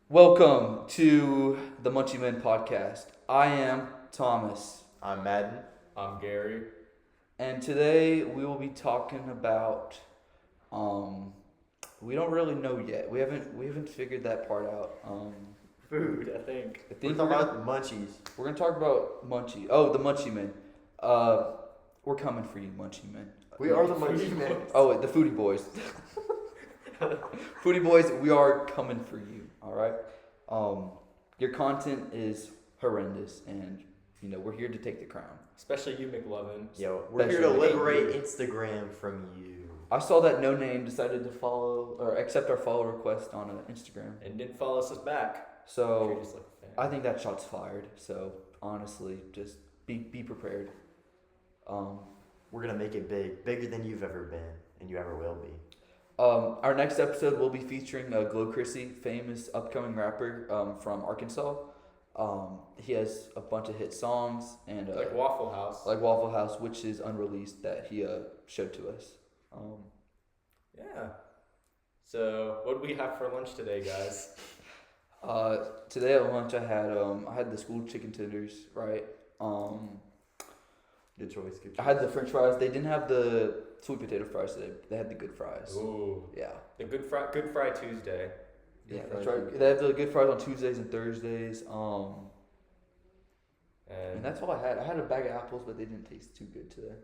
Welcome to the Munchiemen podcast. I am Thomas, I'm Madden. I'm Gary. and today we will be talking about. We don't really know yet. We haven't figured that part out. Food, I think. I We're think talking about the munchies. we're gonna talk about Munchie. Oh, the Munchiemen. We're coming for you, Munchiemen. We are the Munchiemen. Oh, wait, the Foodie Boys. Foodie Boys, we are coming for you. All right. Your content is horrendous, and we're here to take the crown. Especially you, McLovin. Yo, we're here to Especially liberate Instagram from you. I saw that No Name decided to follow or accept our follow request on Instagram. And didn't follow us back. So Treat us like a fan. I think that shot's fired. So honestly, just be prepared. We're gonna make it big, bigger than you've ever been, and you ever will be. Our next episode will be featuring Glow Chrissy, famous upcoming rapper from Arkansas. He has a bunch of hit songs and Like Waffle House. like Waffle House, which is unreleased that he showed to us. Yeah. So, what do we have for lunch today, guys? Today at lunch I had the school chicken tenders, right? Good choice. Good choice. I had the French fries. They didn't have the sweet potato fries today. They had the good fries. Ooh. Yeah. The Good Fry Tuesday. Yeah, Good that's fries. right. They have the good fries on Tuesdays and Thursdays. And And that's all I had. I had a bag of apples, but they didn't taste too good today.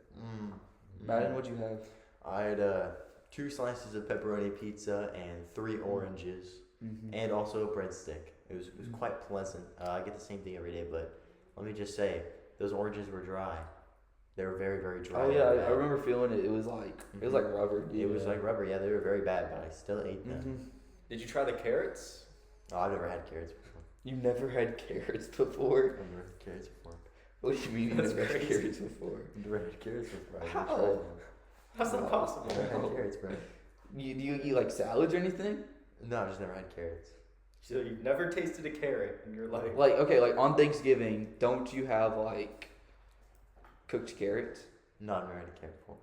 Madden, what'd you have? I had 2 slices of pepperoni pizza and 3 oranges, Mm-hmm. and also a breadstick. It was Mhm. quite pleasant. I get the same thing every day, but let me just say, those oranges were dry. They were very, very dry. Oh yeah, and I bad. remember feeling it. It was like rubber. It was like rubber. Yeah, they were very bad, but I still ate them. Mm-hmm. did you try the carrots? Oh, I've never had carrots before. You never had carrots before? I've never had carrots before. What do you mean you That's never had crazy. carrots before? I've never had carrots before. I've How? never tried them. How's that No. possible? I've never had carrots, bro. Do you eat like salads or anything? No, I've just never had carrots. So, you've never tasted a carrot in your life? Like okay, on Thanksgiving, don't you have like cooked carrots? No, I've never had a carrot before.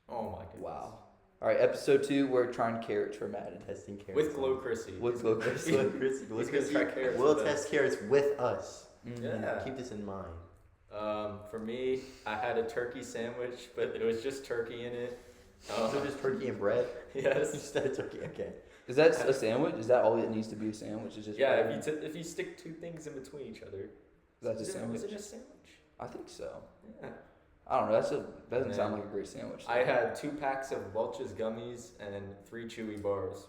Oh my goodness. Wow. All right, episode 2, we're trying carrots for Madden. Testing carrots. With Glow Chrissy. With Glow Chrissy. With Chrissy. He's With gonna Chrissy. try carrots We'll with us. test carrots with us. Yeah. Keep this in mind. For me, I had a turkey sandwich, but it was just turkey in it. So just turkey and bread? Yes. Instead of turkey, okay. Is that a sandwich? Is that all it needs to be a sandwich? Is just Yeah, bread? if you stick 2 things in between each other. That's a Is sandwich. it a sandwich? I think so. Yeah. I don't know. That doesn't And sound then like a great sandwich. I had 2 packs of Welch's gummies and 3 Chewy bars.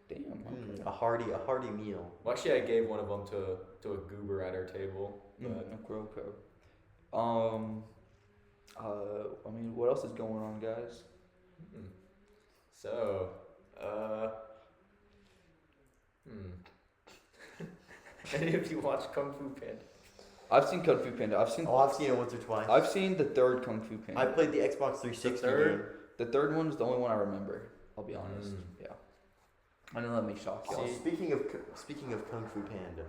Damn. Okay. A hearty meal. Well, actually, I gave one of them to a goober at our table. But Okay. I mean, what else is going on, guys? So, any of you watch Kung Fu Panda? I've seen Kung Fu Panda. I've seen it once or twice. I've seen the third Kung Fu Panda. I played the Xbox 360 The third? game. The third one's the only one I remember. I'll be honest. Mm. Yeah. I know that may shock Oh, y'all. speaking of Kung Fu Panda,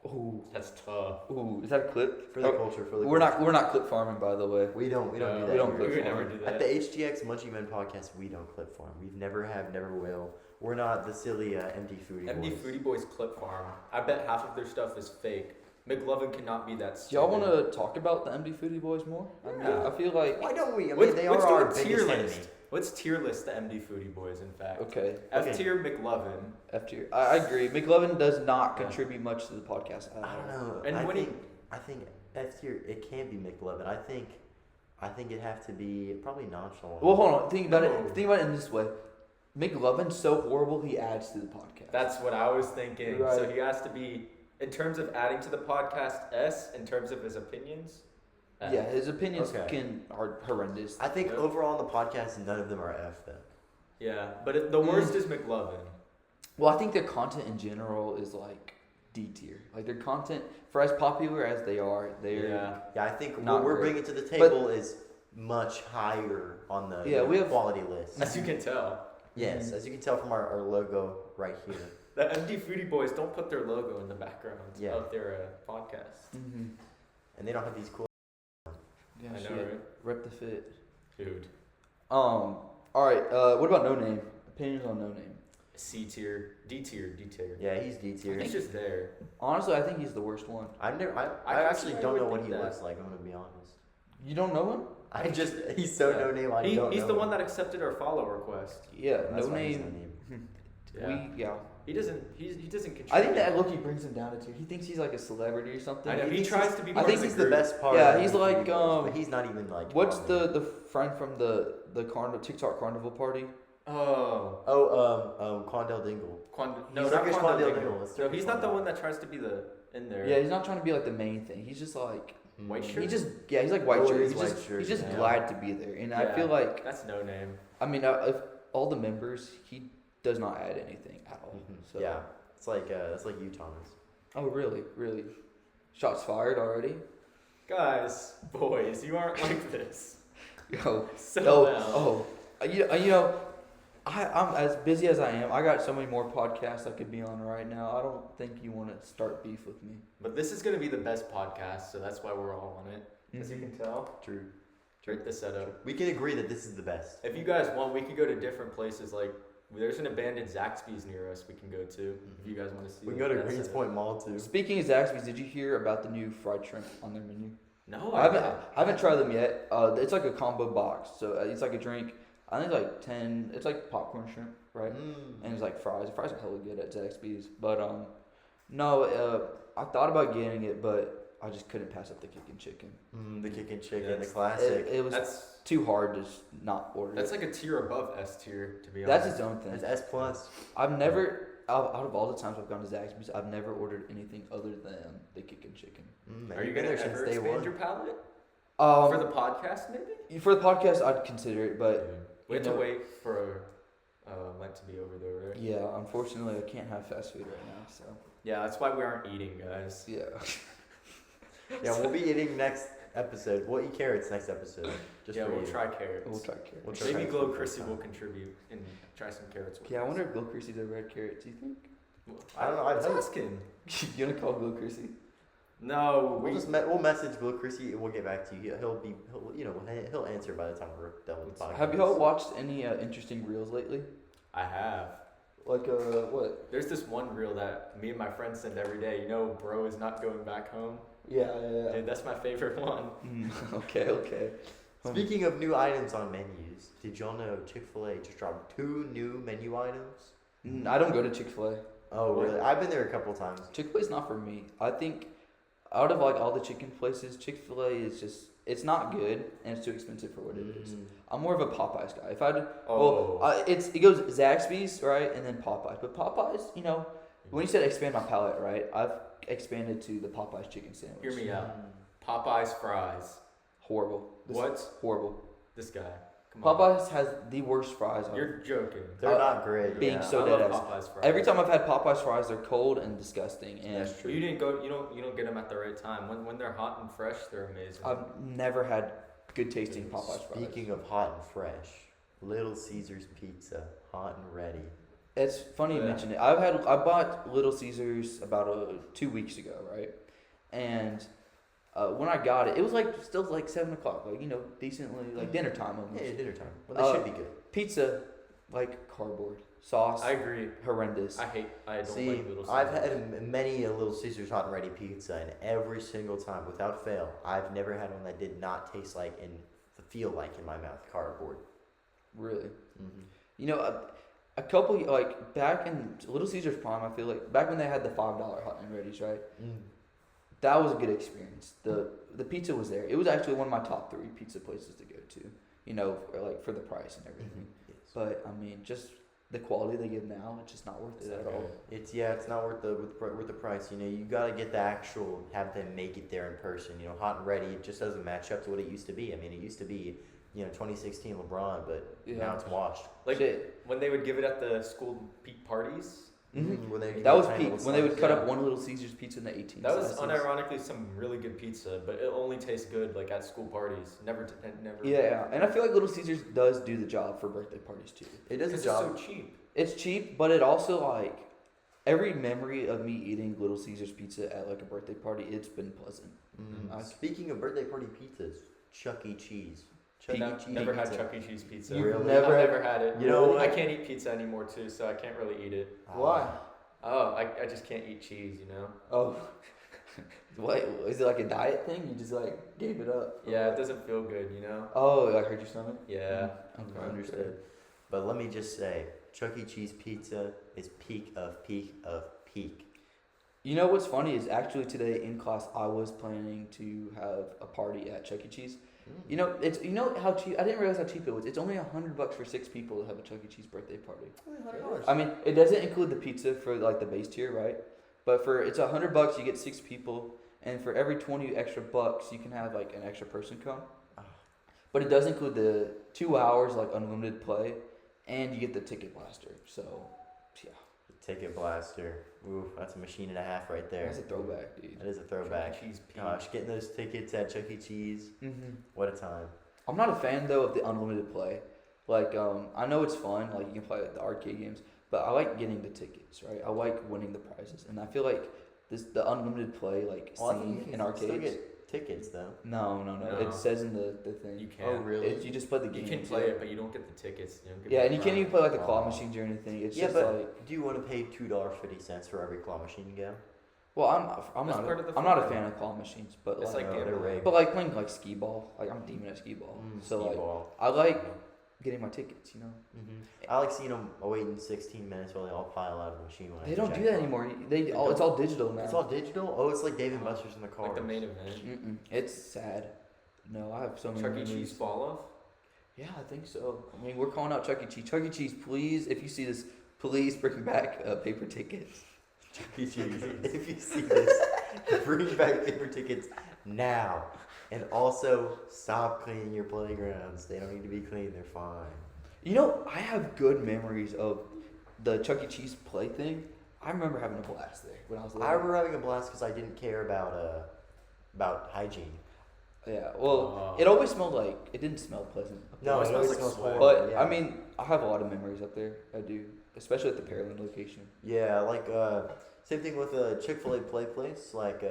Oh. That's tough. Ooh. Is that a clip? for the Oh, culture, for the We're culture. not clip farming, by the way. We don't do that. we don't here. clip We would never farm. do At that. the HTX Munchiemen podcast, we don't clip farm. We've never have, never will. We're not the silly MD Foodie MD boys. Foodie Boys Clip Farm. I bet half of their stuff is fake. McLovin cannot be that Do stupid. y'all want to talk about the MD Foodie Boys more? Yeah. I feel like Why don't we? I mean, Let's- they let's are do our a biggest tier enemy. list. Let's tier list the MD Foodie Boys, in fact. okay. F Okay. tier McLovin. F tier. I agree. McLovin does not Yeah. contribute much to the podcast at all. I don't know. And when I think F tier. It can't be McLovin. I think it'd have to be probably nonchalant. Well, hold on. Think about No. it. Think about it in this way. McLovin's so horrible, he adds to the podcast. That's what I was thinking. Right. So he has to be, in terms of adding to the podcast, S. In terms of his opinions, F. yeah, his opinions Okay. are horrendous. I think Yep. overall in the podcast, none of them are F though. Yeah, but the worst is McLovin. Well, I think their content in general is like D tier. Like their content, for as popular as they are, they're Yeah. Yeah, I think Not what we're great. bringing to the table is much higher on the Yeah, we have- quality list. As you can tell. Yes, as you can tell from our logo right here. The MD Foodie Boys don't put their logo in the background Yeah. of their podcast. Mm-hmm. And they don't have these cool. Yeah, I know, shit. right? Rep the fit. Dude. All right. What about No Name? Opinions on No Name. C tier, D tier. Yeah, he's D tier. He's just there. Honestly, I think he's the worst one. I I actually don't know would what think he that. looks like. I'm gonna be honest. You don't know him? He's so Yeah. no name. He's know the him. one that accepted our follow request. Yeah, That's no why he's name. Yeah. He doesn't contribute. I think that Loki brings him down to two. He thinks he's like a celebrity or something. I know, he thinks tries to be I part think of He's the the group. best part. Yeah, of he's the like, videos, but he's not even like. What's on the friend from the TikTok carnival party? Oh. Quandale Dingle. No, He's not Turkish Quandale Quandale Dingle. Dingle. It's No, Turkish he's not the Quandale. one that tries to be in there. Yeah, he's not trying to be like the main thing. He's just like White shirt? he's like white Oh, shirt. he is He's white just shirt, he's just yeah. glad to be there, and I Yeah. feel like That's no name. I mean if all the members, he does not add anything at all. So. Yeah, it's like you, Thomas. Oh really? Really? Shots fired already? Guys, boys, you aren't like this. Yo. Settle down. You know, I'm as busy as I am. I got so many more podcasts I could be on right now. I don't think you want to start beef with me. But this is going to be the best podcast, so that's why we're all on it. As you can tell. True. Right, the setup. We can agree that this is the best. If you guys want, we could go to different places. Like, there's an abandoned Zaxby's near us we can go to if you guys want to see. We can go to that Greens setup. Point Mall too. Speaking of Zaxby's, did you hear about the new fried shrimp on their menu? No, I haven't tried them yet. It's like a combo box, so it's like a drink. I think it's like 10. It's like popcorn shrimp, right? And it's like fries. The fries are hella good at Zaxby's, but no, I thought about getting it, but I just couldn't pass up the kickin' chicken. The kickin' chicken, Yeah, the it's- classic. It was That's too hard to just not order. that's it. like a tier above S tier, to be That's honest. its own thing. It's S plus. I've never, out of all the times I've gone to Zaxby's, I've never ordered anything other than the kickin' chicken. Are you gonna ever expand your palate for the podcast? Maybe. For the podcast, I'd consider it, but We have you to know- wait for Lent to be over there, right? yeah, unfortunately, I can't have fast food right now. So Yeah, that's why we aren't eating, guys. yeah. Yeah, we'll be eating next episode. We'll eat carrots next episode. Just Yeah, for we'll you. try carrots. We'll try carrots. We'll try Maybe carrots Glow for the first Chrissy will time. contribute and try some carrots with Yeah, I us. wonder if Glow Chrissy's ever had carrots. Do you think? I don't know. I've Let's heard- ask him. You gonna call Glow Chrissy? No, We'll message Blue Chrissy and we'll get back to you. He'll answer by the time we're done with the podcast. Have you all watched any interesting reels lately? I have. Like what? There's this one reel that me and my friends send every day. You know, bro is not going back home. Yeah. Dude, that's my favorite one. Okay. Speaking of new items on menus, did y'all know Chick-fil-A just dropped 2 new menu items? I don't go to Chick-fil-A. Oh, really? I've been there a couple times. Chick-fil-A is not for me. I think out of like all the chicken places, Chick-fil-A is just it's not good and it's too expensive for what it is. I'm more of a Popeyes guy. If I'd it goes Zaxby's right and then Popeyes, but Popeyes, you know, when you said expand my palate, right? I've expanded to the Popeyes chicken sandwich. Hear me out. Popeyes fries. Horrible. What? Horrible. This guy. Come on. Popeyes has the worst fries. You're joking. They're not great. being yeah. so I dead love ass. Popeyes fries. Every time I've had Popeyes fries, they're cold and disgusting. And That's true. You didn't go. You don't get them at the right time. When they're hot and fresh, they're amazing. I've never had good tasting Popeyes fries. Speaking of hot and fresh, Little Caesars Pizza, hot and ready. It's funny you Yeah. mention it. I bought Little Caesars about 2 weeks ago, right? And when I got it, it was like still like 7:00, like decently like dinner time almost. Yeah, dinner time. Well, they should be good. Pizza, like cardboard. Sauce, I agree. horrendous. I don't See, like Little Caesars. I've had many a Little Caesars hot and ready pizza, and every single time, without fail, I've never had one that did not taste like and feel like in my mouth cardboard. Really, Mm-hmm. a couple like back in Little Caesars Prime, I feel like back when they had the $5 hot and readies, right? That was a good experience. The pizza was there. It was actually one of my top 3 pizza places to go to. For the price and everything. Yes. But I mean, just the quality they give now, it's just not worth it at all. It's not worth the price. You gotta get the actual, have them make it there in person. Hot and ready. It just doesn't match up to what it used to be. I mean, it used to be 2016 LeBron, but now it's washed. Like Shit. when they would give it at the school peak parties. When they That was tiny peak little when they would slices. cut Yeah. up one Little Caesars pizza into 18 That was slices. unironically some really good pizza, but it only tastes good like at school parties. Never. Yeah, and I feel like Little Caesars does do the job for birthday parties too. It does Because a it's job. so cheap. It's cheap, but it also like every memory of me eating Little Caesars pizza at like a birthday party, it's been pleasant. Speaking of birthday party pizzas, Chuck E. Cheese Chuck E. Pete- Cheese Never had pizza. Chuck E. Cheese pizza. You've Really? never I've never had it. You know I what? can't eat pizza anymore too, so I can't really eat it. Why? Oh, I just can't eat cheese, you know? Oh. What? Is it like a diet thing? You just like gave it up? Yeah, it doesn't feel good, you know? Oh, it like hurt your stomach? Yeah. Okay. Understood. But let me just say, Chuck E. Cheese pizza is peak of peak of peak. You know what's funny is actually today in class I was planning to have a party at Chuck E. Cheese. You know how cheap. I didn't realize how cheap it was. It's only $100 for 6 people to have a Chuck E. Cheese birthday party. $100. I mean, it doesn't include the pizza for like the base tier, right? But it's $100. You get 6 people, and for every 20 extra bucks, you can have like an extra person come. Ah. But it does include the 2 hours like unlimited play, and you get the ticket blaster. So, yeah, Ticket blaster. Ooh, that's a machine and a half right there. that's a throwback, dude. That is a throwback. Chuck E. Cheese pizza. Gosh, getting those tickets at Chuck E. Cheese. Mm-hmm. What a time. I'm not a fan though of the unlimited play. Like, I know it's fun. Like you can play the arcade games, but I like getting the tickets, right? I like winning the prizes, and I feel like the unlimited play like Well, I think you scene can in still arcades. get tickets though. No. No. It says in the thing. You Oh, can. really? You just play the game. You can play it, but you don't get the tickets. You don't get Yeah, the and you can't even prize. play like the claw Oh. machines or anything. It's Yeah, just but like, do you want to pay $2.50 for every claw machine you go? well, I'm That's not part of the I'm not a fun. fan of claw machines, but It's like, like they're gambling. rigged. but like playing like skee ball. Like I'm a demon at skee ball. So like Skee-ball. I like getting my tickets. You know. I like seeing them waiting 16 minutes while they all pile out of the machine. When I They don't do check that out. anymore. They It's all digital now. It's all digital? Oh, it's like Dave and Buster's in the car. Like the main event. Mm-mm. It's sad. No, I have so many Chuck E. memories. Cheese fall off? Yeah, I think so. I mean, we're calling out Chuck E. Cheese. Chuck E. Cheese, please, if you see this, please bring back paper tickets. Chuck E. Cheese. If you see this, bring back paper tickets now. And also, stop cleaning your playgrounds. They don't need to be clean. They're fine. You know, I have good memories of the Chuck E. Cheese play thing. I remember having a blast there when I was little. I remember having a blast because I didn't care about hygiene. Yeah, well, it always smelled like, it didn't smell pleasant. up No, there. it smells always like smells sweat. horrible. But, yeah. I mean, I have a lot of memories up there. I do. Especially at the Pearland location. Yeah, like same thing with a Chick-fil-A play place. Like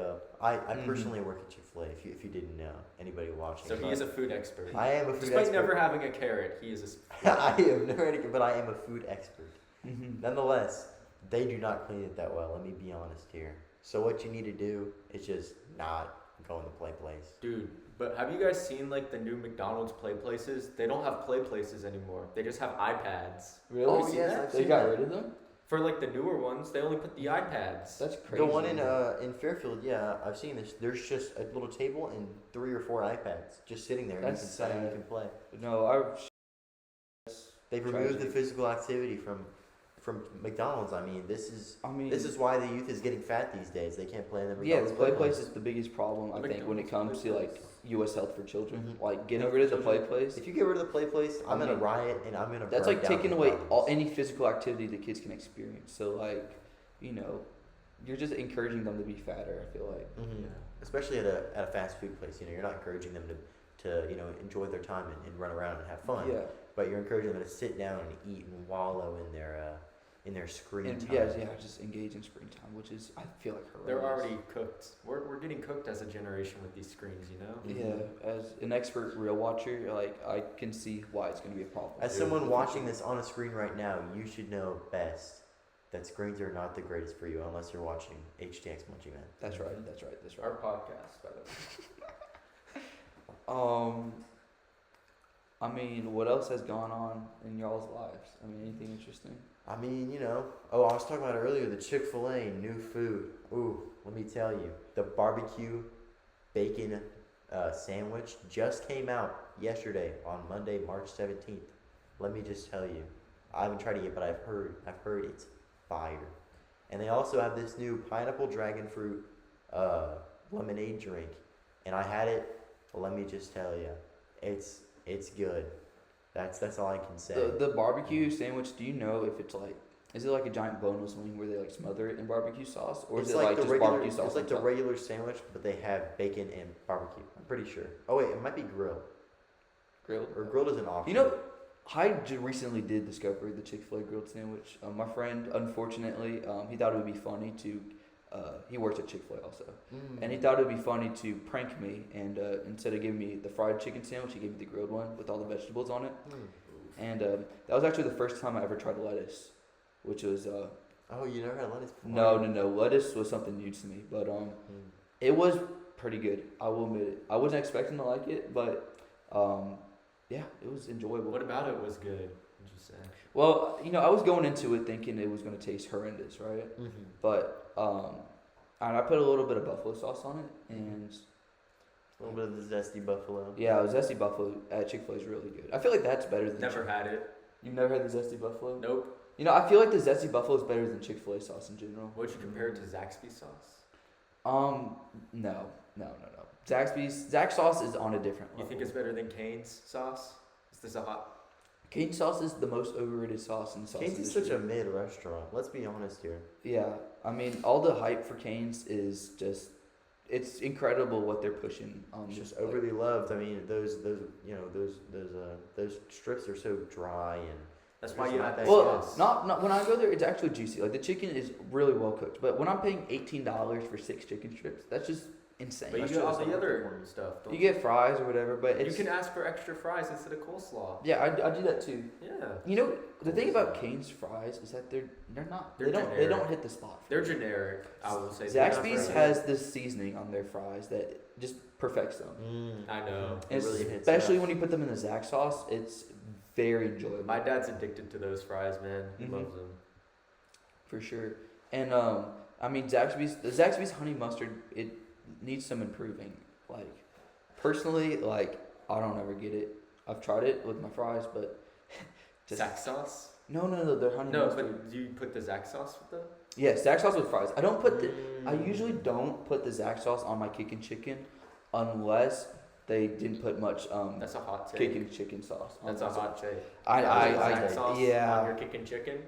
I personally work at Chick-fil-A. If you didn't know, anybody watching. So he but is a food expert. I am a food Despite expert. never having a carrot, he is a I am never, but I am a food expert. Mm-hmm. Nonetheless, they do not clean it that well. Let me be honest here. So what you need to do is just not go in the play place. dude. But have you guys seen like the new McDonald's play places? They don't have play places anymore. They just have iPads. Really? Oh, See yes, that? I've They seen got that. rid of them? For like the newer ones, they only put the iPads. That's crazy. The one in Fairfield, yeah, I've seen this. There's just a little table and 3 or 4 iPads just sitting there. That's and you can sit and you sad. can play. No, They've removed the Tragic. physical activity from McDonald's. I mean, this is why the youth is getting fat these days. They can't play in the yeah, McDonald's the play place is the biggest problem, I The think, when it McDonald's comes to play like place. U.S. health for children. Mhm. Like getting Health rid of for the play children. place. If you get rid of the play place, I'm gonna mean, riot and I'm gonna. That's burn like down taking away McDonald's. any physical activity the kids can experience. So like, you know, you're just encouraging them to be fatter. I feel like. Mhm. Especially at a fast food place, you know, you're not encouraging them to enjoy their time and run around and have fun. Yeah. But you're encouraging them to sit down and eat and wallow in their screen And time. yeah, just engage in screen time, which is I feel like horrendous. They're already cooked. We're getting cooked as a generation with these screens, you know? Yeah, as an expert real watcher, like I can see why it's going to be a problem. As someone watching this on a screen right now, you should know best that screens are not the greatest for you unless you're watching HTX Munchiemen. That's right. That's right. That's right. Our podcast, by the way. I mean, what else has gone on in y'all's lives? I mean, anything interesting? I mean, oh, I was talking about earlier, the Chick-fil-A new food. Ooh, let me tell you, the barbecue bacon sandwich just came out yesterday on Monday, March 17th. Let me just tell you, I haven't tried it yet, but I've heard it's fire. And they also have this new pineapple dragon fruit lemonade drink, and I had it. Let me just tell you, it's good. That's all I can say. The barbecue sandwich. Do you know if it's like, is it like a giant boneless wing where they like smother it in barbecue sauce, or is it like the just regular, barbecue sauce? It's like on the top? regular sandwich, but they have bacon and barbecue. I'm pretty sure. Oh wait, it might be grilled. grilled. Or grilled is an option. You know, I recently did discover the Chick-fil-A grilled sandwich. My friend, unfortunately, he thought it would be funny to he works at Chick-fil-A also, and he thought it would be funny to prank me, and instead of giving me the fried chicken sandwich, he gave me the grilled one with all the vegetables on it. And that was actually the first time I ever tried lettuce, which was Oh, you never had lettuce before? no. Lettuce was something new to me, but it was pretty good. I will admit it. I wasn't expecting to like it, but yeah, it was enjoyable. What about it was good? Would you say? Well, I was going into it thinking it was going to taste horrendous, right? But and I put a little bit of buffalo sauce on it, and A little bit of the zesty buffalo. yeah, zesty buffalo at Chick-fil-A is really good. I feel like that's better than Never had it. You've never had the zesty buffalo? Nope. I feel like the zesty buffalo is better than Chick-fil-A sauce in general. Would you compare it to Zaxby's sauce? No. Zax sauce is on a different level. You think it's better than Cane's sauce? Is this a hot? Cane's sauce is the most overrated sauce in the sauce Cane's is industry. such a mid restaurant. Let's be honest here. Yeah, I mean, all the hype for Cane's is just, it's incredible what they're pushing. It's just overly loved. I mean, those strips are so dry and. That's why you not have that that. Well, sauce. not when I go there, it's actually juicy. Like the chicken is really well cooked. But when I'm paying $18 for 6 chicken strips, that's just insane. But you That's get all just the not other important. stuff. You get fries or whatever, but You it's, can ask for extra fries instead of coleslaw. yeah, I do that too. Yeah. The thing about Cane's fries is that they're not They're they don't hit the spot. They're generic, I will say. They're not Zaxby's very- has this seasoning on their fries that just perfects them. I know. And It really hits especially up. when you put them in the Zax sauce, it's very enjoyable. My dad's addicted to those fries, man. He Mhm. loves them. For sure. And I mean the Zaxby's honey mustard, it needs some improving. Like personally, like I don't ever get it. I've tried it with my fries, but Zax sauce? no, they're honey No, mustard. but do you put the Zax sauce with them? Yes, Zax sauce with fries. I usually don't put the Zax sauce on my kickin' chicken unless they didn't put much That's a hot take. kickin' chicken sauce. on That's a my sauce. hot take. I Zax sauce on yeah. your kicking chicken?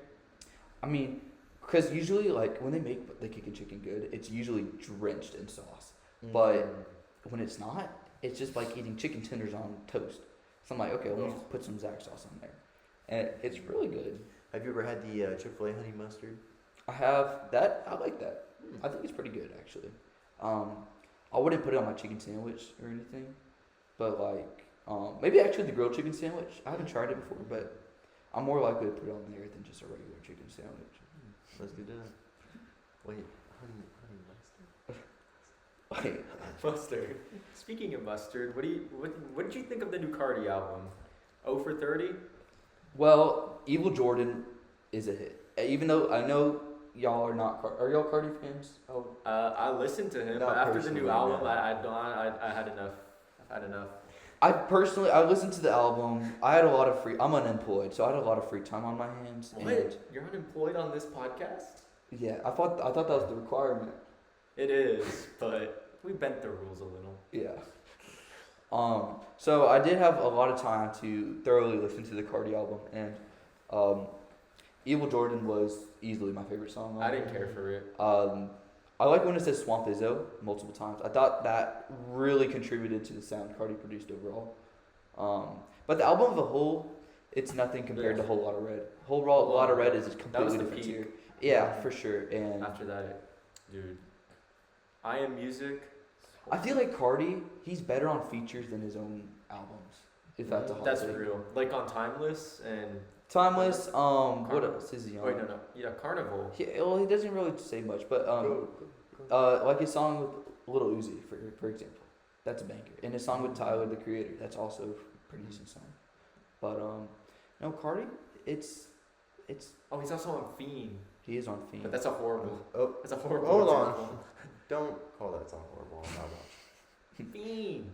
I mean, because usually like when they make the kickin' chicken good, it's usually drenched in sauce. But when it's not, it's just like eating chicken tenders on toast. So I'm like, okay, let me just put some Zax sauce on there, and it's really good. Have you ever had the Chick-fil-A honey mustard? I have that. I like that. I think it's pretty good actually. I wouldn't put it on my chicken sandwich or anything, but like maybe actually the grilled chicken sandwich. I haven't tried it before, but I'm more likely to put it on there than just a regular chicken sandwich. That's good to know. Wait, honey mustard? Like, Mustard. Speaking of mustard, what did you think of the new Cardi album? 0 for 30? well, Evil Jordan is a hit. Even though I know y'all are not. Are y'all Cardi fans? Oh, I listened to him, Not but after the personally, new album, no. I had enough. I've had enough. I listened to the album. I had a lot of free. I'm unemployed, so I had a lot of free time on my hands. And What? You're unemployed on this podcast? yeah, I thought that was the requirement. It is, but we bent the rules a little. Yeah. So I did have a lot of time to thoroughly listen to the Cardi album, and Evil Jordan was easily my favorite song. I didn't care for it. I like when it says Swamp Izzo multiple times. I thought that really contributed to the sound Cardi produced overall. But the album as a whole, it's nothing compared to Whole Lotta Red. Lotta Red is a That was completely the different peak. tier. Yeah, for sure. And After that, dude, I Am Music. I feel like Cardi, he's better on features than his own albums. If that's a hot That's take. real. Like on Timeless and Timeless. What Carnival. else is he on? wait, no, yeah, Carnival. He doesn't really say much, but like his song with Lil Uzi, for example, that's a banger. And his song with Tyler the Creator, that's also a pretty decent song. But no, Cardi, it's Oh, he's also on Fiend, he is on Fiend. but that's a horrible. Oh, That's a horrible. hold on. example. Don't call that song horrible. I'm not watching. Fiend.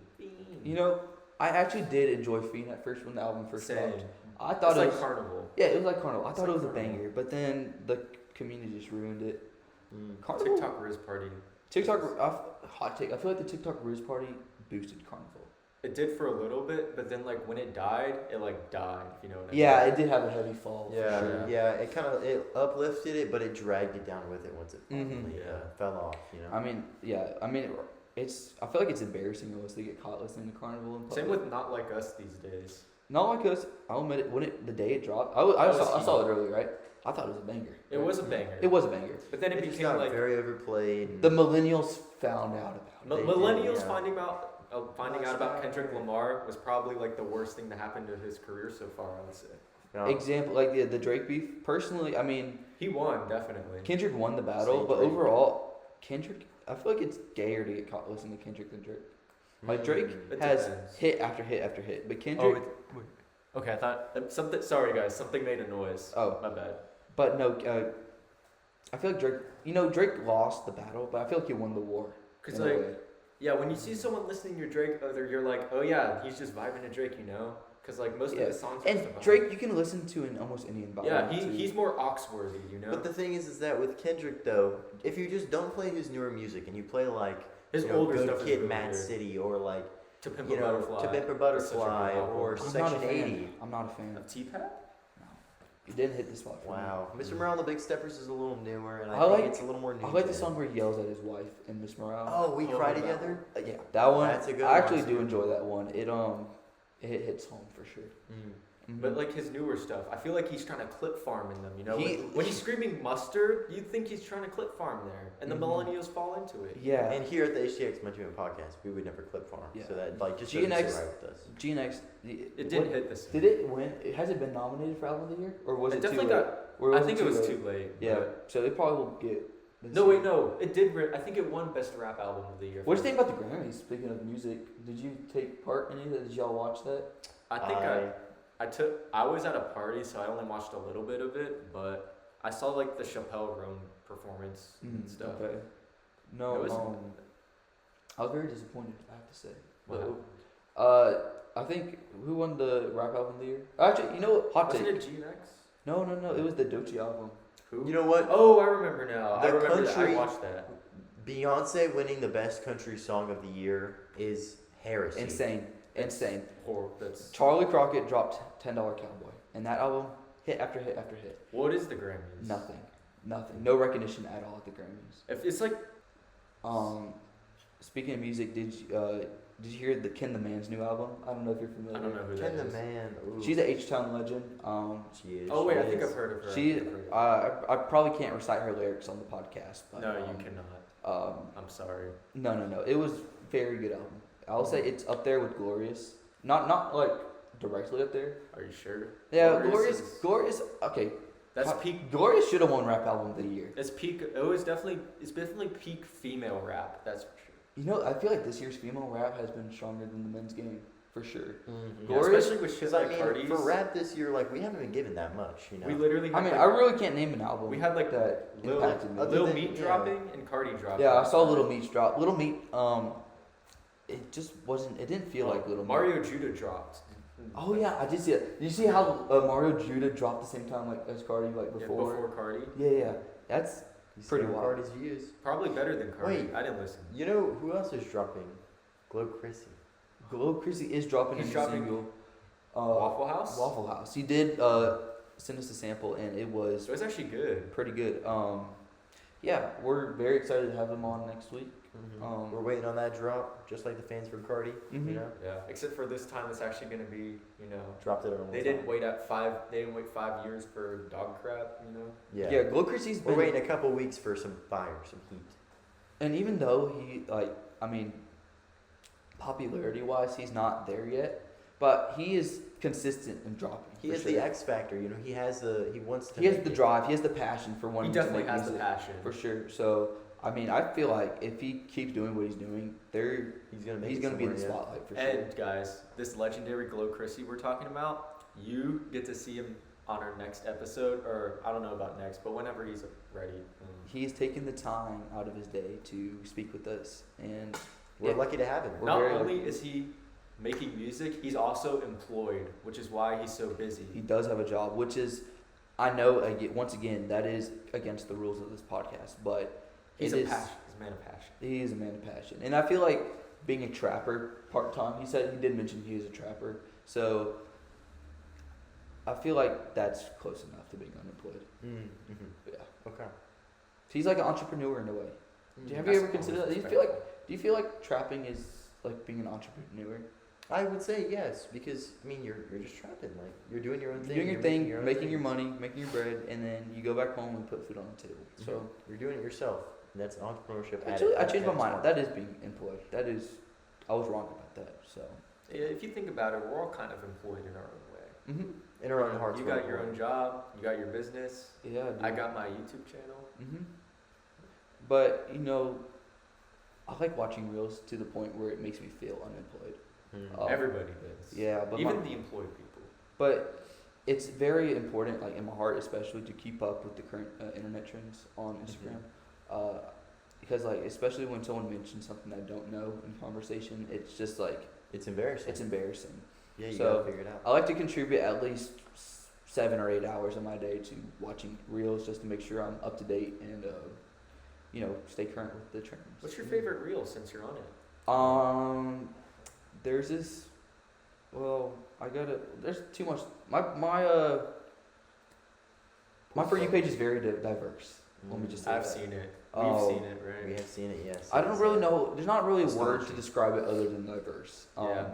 You know, I actually did enjoy Fiend at first when the album first Same. dropped. I thought It's it like was Carnival. yeah, it was like Carnival. I It's thought like it was a Carnival. banger, but then the community just ruined it. Carnival, TikTok Riz Party. hot take. I feel like the TikTok Ruse Party boosted Carnival. It did for a little bit, but then like when it died, it like died. If you know what I mean. Yeah, it did have a heavy fall. for Yeah, sure. yeah. It kind of uplifted it, but it dragged it down with it once it Mhm. finally Yeah. fell off. You know. I mean, yeah. I mean, it's. I feel like it's embarrassing almost to get caught listening to Carnival. In Same public. with Not Like Us these days. Not like us. I'll admit it. The day it dropped, I was saw it huge. earlier, right? I thought it was a banger. It was a banger. It was a banger. But then it just became got like very overplayed. The millennials found out about it. millennials yeah. finding out about Kendrick Lamar was probably like the worst thing to happen to his career so far, I would say. No. Example, like the Drake beef. Personally, I mean, He won, definitely. Kendrick won the battle, but Drake. overall, Kendrick. I feel like it's gayer to get caught listening to Kendrick than Drake. Like Drake It has depends. hit after hit after hit, but Oh, Kendrick. okay, I thought something. Sorry, guys, something made a noise. Oh. My bad. But no, I feel like Drake. You know, Drake lost the battle, but I feel like he won the war. Because in a like, way. yeah, when you see someone listening to Drake, you're like, oh yeah, he's just vibing to Drake, you know? Because like most of his songs. Are and just about Drake, you can listen to in almost any environment. Yeah, too. he's more Oxworthy, you know. But the thing is that with Kendrick though, if you just don't play his newer music and you play like His you know, older Good stuff Kid, is really Mad good. City, or like To Pimp you a know, Butterfly. To Pimp a That's such a Butterfly, good album. or I'm not a Section fan. 80. I'm not a fan. Of T-Pad? It didn't hit the spot. For Wow, Me. Mr. Morale and the Big Steppers is a little newer, and I, I think like- it's a little more new. I like the gen. song where he yells at his wife in Miss Morale. Oh, We Oh, Cry that Together. Yeah, that one. That's a good I one. actually do enjoy that one. It hits home for sure. Mhm. But like his newer stuff, I feel like he's trying to clip farm in them. You know, He- when he's screaming mustard, you'd think he's trying to clip farm there, and the Mhm. millennials fall into it. Yeah, And here at the HTX Munchiemen podcast, we would never clip farm, Yeah. so that like just GNX doesn't sit right with us. GNX. It didn't hit this. Did it win? Has it been nominated for album of the year, or was It it definitely too late? got. Or I think it was late? too late. Yeah, but- so it probably will get. this No, year. wait, no. It did. I think it won Best Rap Album of the Year. What do you think about the Grammys? Speaking of music, did you take part in any of that? Did y'all watch that? I think I was at a party, so I only watched a little bit of it, but I saw like the Chappelle Roan performance and stuff. Okay. No, It was- I was very disappointed. I have to say. Wow. I think who won the rap album of the year? Actually, you know what? Hot Wasn't take. it GNX? No. It was the Doechii album. Who? You know what? Oh, I remember now. I The remember that. I country- watched that. Beyonce winning the best country song of the year is heresy. Insane. That's Charlie Crockett dropped $10 Cowboy, and that album hit after hit after hit. what is the Grammys? Nothing. No recognition at all at the Grammys. If it's like Speaking of music, did you hear the Ken the Man's new album? I don't know if you're familiar. I don't know who Ken that the is. Man. Ooh. She's an H-Town legend. She is. Oh wait, she I think is. I've heard of her. She, I think I've heard of her. I probably can't recite her lyrics on the podcast. But, No, you cannot. I'm sorry. No. It was very good album. I'll say it's up there with Glorious. Not like directly up there. Are you sure? Yeah, Glorious Glorious. is- Okay, That's peak. Glorious should have won Rap Album of the Year. It's peak. It's definitely peak female rap. That's for sure. You know, I feel like this year's female rap has been stronger than the men's game for sure. Mhm. Yeah, Glorious- especially with shit Because I like mean, Cardi's. for rap this year, like we haven't been given that much, you know. We literally. I Had mean, like, I really can't name an album. we had like that Lil, impacted me. other Lil than- Meat yeah. dropping and Cardi dropping. Yeah, I saw Little Meat's drop. Little Meat, it just wasn't. It didn't feel like Little Meat. Mario Judah dropped. Oh yeah, I did see it. Did you see how Mario Judah dropped the same time like as Cardi like Yeah, before? before Cardi. Yeah. That's You pretty see wild. Cardi's views. Probably better than Cardi. Wait. I didn't listen. You know who else is dropping? Glow Chrissy. Glow Chrissy is dropping He's a new dropping single. Waffle House. Waffle House. He did send us a sample and it was So it's actually good. pretty good. Yeah, we're very excited to have him on next week. We're waiting on that drop, just like the fans from Cardi. Mhm. You know, Yeah. Except for this time, it's actually gonna be, dropped it on. They didn't wait 5 years for dog crap. Yeah. Yeah, Glow Chrissy's We're been waiting a couple weeks for some fire, some heat. and even though he popularity wise he's not there yet, but he is consistent in dropping. He for has sure. the X factor. You know, he has the. He wants to. He has make the it. drive. He has the passion for He wanting definitely to make has the music, passion. for sure. So I mean, I feel like if he keeps doing what he's doing, He's gonna make. he's it gonna be in the somewhere, spotlight for sure. And guys, this legendary Glow Chrissy we're talking about, you get to see him on our next episode, or I don't know about next, but whenever he's ready. He's taken the time out of his day to speak with us, and We're yeah, lucky to have him. We're Not very only lucky. is he making music, he's also employed, which is why he's so busy. he does have a job, which is, I know, once again, that is against the rules of this podcast, but He's it a is- passion. He's a man of passion. he is a man of passion, and I feel like being a trapper part time. He did mention he was a trapper, so I feel like that's close enough to being unemployed. Mm-hmm. Yeah, Okay. he's like an entrepreneur in a way. Have you That's ever considered that? Do you feel like trapping is like being an entrepreneur? I would say yes, because I mean you're just trapping, like you're doing your own thing. You're doing your thing, own making thing. your money, making your bread, and then you go back home and put food on the table. So You're doing it yourself. And that's entrepreneurship. actually, I changed my its mind. heart. That is being employed. That is, I was wrong about that. So. Yeah, if you think about it, we're all kind of employed in our own way. Mhm. In our own hearts. You got your own job. You got your business. Yeah. I got my YouTube channel. Mhm. But you know, I like watching reels to the point where it makes me feel unemployed. Everybody does. Yeah, but even the employed people. But it's very important, like in my heart especially, to keep up with the current internet trends on Instagram. Because like, especially when someone mentions something I don't know in conversation, it's just like It's embarrassing. it's embarrassing. Yeah, you So, gotta figure it out. I like to contribute at least 7 or 8 hours of my day to watching reels just to make sure I'm up to date and you know, stay current with the trends. What's your favorite reel since you're on it? There's this. Well, there's too much. My For You page is very diverse. Let me just say I've that. seen it. Oh. We've seen it, right? We have seen it, yes. I don't really know. There's not really a word to Astonishing. describe it other than diverse. Yeah.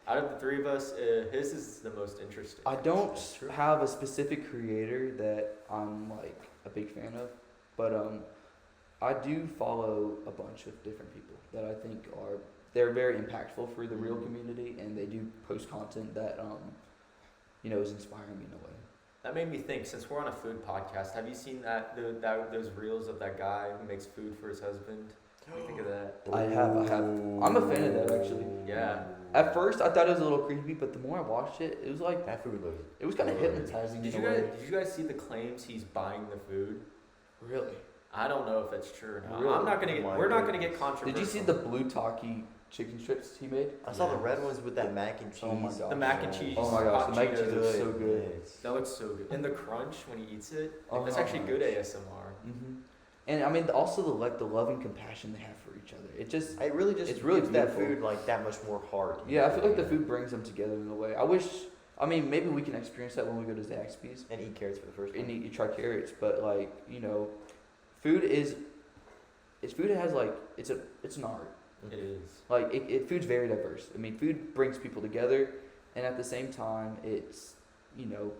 Out of the three of us, his is the most interesting. I don't That's true. have a specific creator that I'm like a big fan of, but I do follow a bunch of different people that I think they're very impactful for the real community, and they do post content that you know, is inspiring me in a way. That made me think. Since we're on a food podcast, have you seen those reels of that guy who makes food for his husband? What do you think of that? I have. I'm a fan of that actually. Yeah. At first, I thought it was a little creepy, but the more I watched it, it was like That food looks. it was kind of Did hypnotizing. Did in you a way. guys see the claims he's buying the food? Really? I don't know if that's true or not. Really? I'm not gonna get. Oh my We're not gonna goodness. get controversial. Did you see the blue Taki chicken strips he made? I saw the red ones with that mac and cheese. Oh my gosh. The mac and cheese. Oh my gosh, hot the mac and cheese Cheetos. looks so good. Yes. That looks so good. And the crunch when he eats it, Oh that's my actually good ASMR. And I mean, also the love and compassion they have for each other. It just It really just It's really gives that beautiful. food like that much more heart. yeah, I feel like the food brings them together in a way. I mean, maybe we can experience that when we go to Zaxby's And eat carrots for the first and time. you try carrots, but like, you know, food has like it's an art. It is. Like food's very diverse. I mean, food brings people together, and at the same time, it's, you know,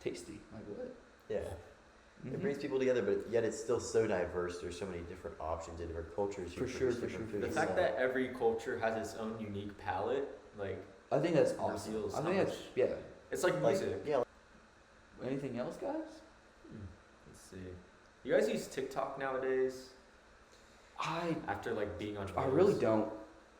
tasty. Like what? Yeah. Mhm. It brings people together, but yet it's still so diverse. There's so many different options and different cultures. For you sure, produce for different sure. The foods. fact that every culture has its own unique palette, like I think that's awesome. reveals I how think that's much- yeah. it's like like, music. yeah, Anything else, guys? Let's see. You guys use TikTok nowadays? I After like being on. I Reels? really don't,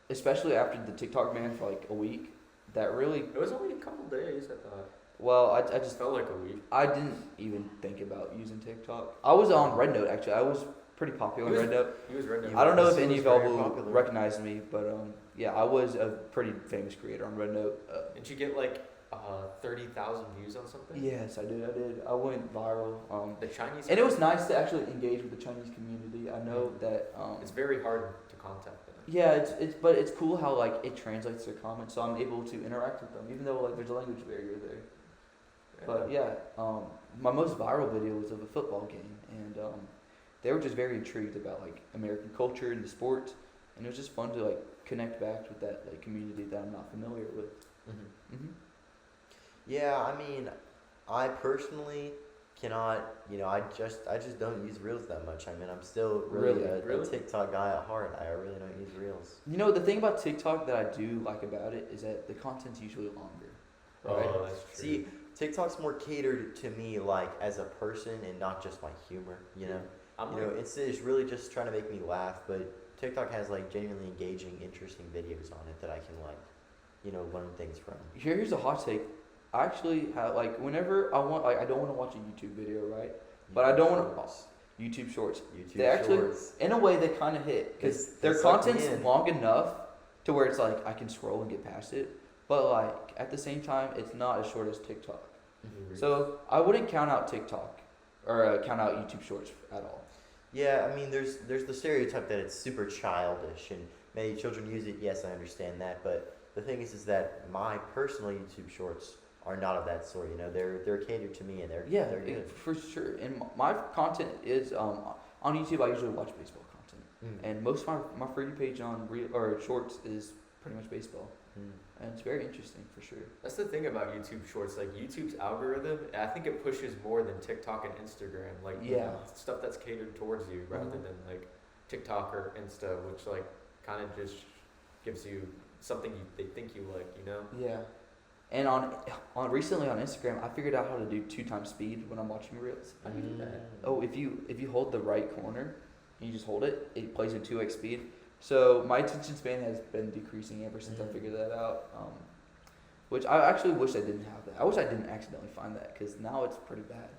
especially after the TikTok ban for like a week. That really It was only a couple days. I thought. well. I It just felt like a week. I didn't even think about using TikTok. I was on Red Note actually. I was pretty popular on He was- Red Note. He was red. I don't know if He any was of y'all very will popular. recognize me, but yeah, I was a pretty famous creator on Red Note. Did you get like 30,000 views on something? Yes, I did. I went viral. The Chinese. And it was nice to actually engage with the Chinese community. I know that. It's very hard to contact them. Yeah, but it's cool how like it translates their comments, so I'm able to interact with them, even though like there's a language barrier there. But yeah, my most viral video was of a football game, and they were just very intrigued about like American culture and the sport, and it was just fun to like connect back with that like community that I'm not familiar with. Mhm. Yeah, I mean, I personally cannot. You know, I just don't use Reels that much. I mean, I'm still really, Really? a TikTok guy at heart. I really don't use Reels. You know, the thing about TikTok that I do like about it is that the content's usually longer. Right? Oh, that's true. See, TikTok's more catered to me, like as a person, and not just my humor. You know, I'm you know, like, it's really just trying to make me laugh. But TikTok has like genuinely engaging, interesting videos on it that I can like, you know, learn things from. Here's a hot take. I actually have like whenever I want, like I don't want to watch a YouTube video, right? But I don't want Shorts. to YouTube Shorts. YouTube They actually, Shorts. in a way, they kind of hit because It's- their it's sucked me content's in. long enough to where it's like I can scroll and get past it, but like at the same time, it's not as short as TikTok. Mhm. So I wouldn't count out TikTok or count out YouTube Shorts at all. Yeah, I mean, there's the stereotype that it's super childish and many children use it. Yes, I understand that, but the thing is that my personal YouTube Shorts are not of that sort. You know, they're catered to me and they're Yeah, good. for sure. And my content is on YouTube. I usually watch baseball content, Mm. and most of my For You page on Shorts is pretty much baseball. And it's very interesting for sure. That's the thing about YouTube Shorts. Like YouTube's algorithm, I think it pushes more than TikTok and Instagram. Like stuff that's catered towards you rather than like TikTok or Insta, which like kind of just gives you something they think you like, you know? Yeah. And on recently on Instagram, I figured out how to do 2x speed when I'm watching reels. I can do that. Oh, if you hold the right corner, and you just hold it, it plays in 2x speed. So my attention span has been decreasing ever since I figured that out. Which I actually wish I didn't have that. I wish I didn't accidentally find that because now it's pretty bad.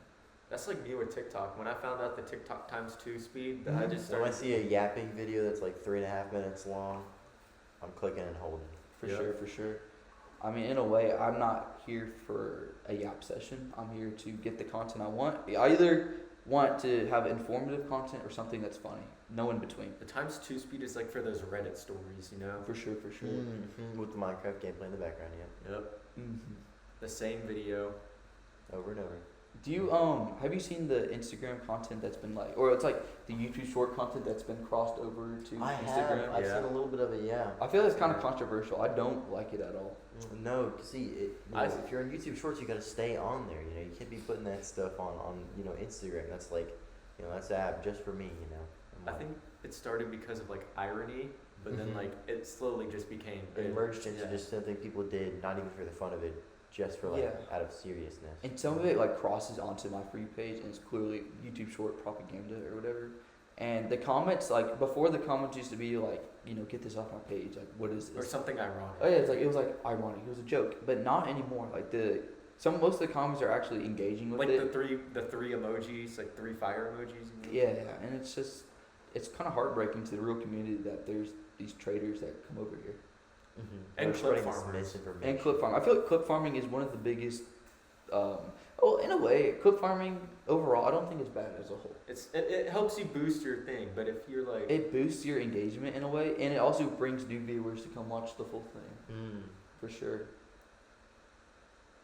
That's like me with TikTok. When I found out the TikTok ×2 speed, I just So started. when I see a yapping video that's like 3.5 minutes long, I'm clicking and holding. For sure. I mean, in a way, I'm not here for a yap session. I'm here to get the content I want. I either want to have informative content or something that's funny. No in between. The ×2 speed is like for those Reddit stories, you know? For sure. With the Minecraft gameplay in the background, yeah. Yep. The same video. Over and over. Do you have you seen the Instagram content that's been like, or it's like the YouTube short content that's been crossed over to Instagram? I've seen a little bit of it, yeah. I feel it's kind of controversial. I don't like it at all. No, see, if you're on YouTube Shorts, you got to stay on there. You know, you can't be putting that stuff on Instagram. That's like, that's an app just for me. I think it started because of like irony, but then like it slowly just became. It merged into just something people did, not even for the fun of it, just for like out of seriousness. And some of it like crosses onto my free page, and it's clearly YouTube short propaganda or whatever. And the comments, like before, the comments used to be like, get this off my page. Like, what is this? Or something ironic. Oh yeah, it was like ironic. It was a joke, but not anymore. Like most of the comments are actually engaging with it. Like the three emojis, like 3 fire emojis. Yeah, and it's kind of heartbreaking to the real community that there's these traders that come over here. And clip farmers. And clip farming. I feel like clip farming is one of the biggest. In a way, clip farming overall, I don't think it's bad as a whole. It helps you boost your thing, but if you're like, it boosts your engagement in a way, and it also brings new viewers to come watch the full thing. For sure.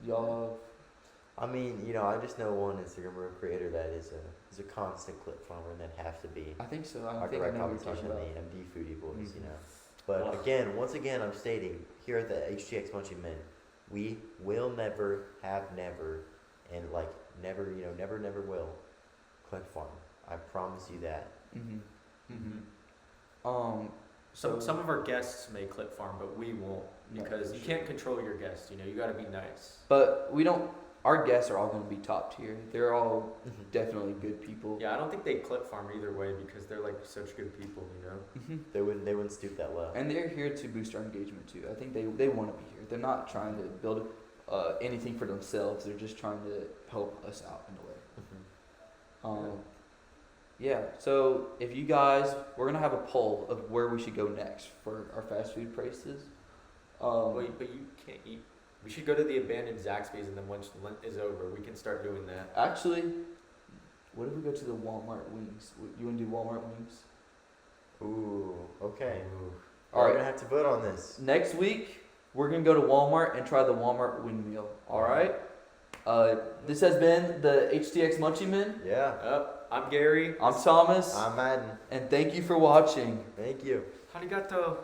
Y'all. I mean, I just know one Instagram creator that is a constant clip farmer, and that has to be. I think so. I think I know what you're talking about. The MD Foodie Boys, But once again, I'm stating here at the HTX Munchiemen, we will never have never, and like never, never will, clip farm. I promise you that. Some of our guests may clip farm, but we won't because you can't control your guests. You got to be nice. But we don't. Our guests are all going to be top tier. They're all definitely good people. Yeah, I don't think they clip farm either way because they're like such good people, They wouldn't stoop that low. And they're here to boost our engagement too. I think they want to be here. They're not trying to build anything for themselves. They're just trying to help us out in a way. So if you guys, we're gonna have a poll of where we should go next for our fast food prices. Wait, but you can't eat. We should go to the abandoned Zaxby's, and then once Lent is over, we can start doing that. Actually, what if we go to the Walmart wings? You want to do Walmart wings? Ooh, okay. All right. We're going to have to vote on this. Next week, we're going to go to Walmart and try the Walmart wing meal. All right? This has been the HTX Munchiemen. Yeah. I'm Gary. I'm Thomas. I'm Madden. And thank you for watching. Thank you. Arigato.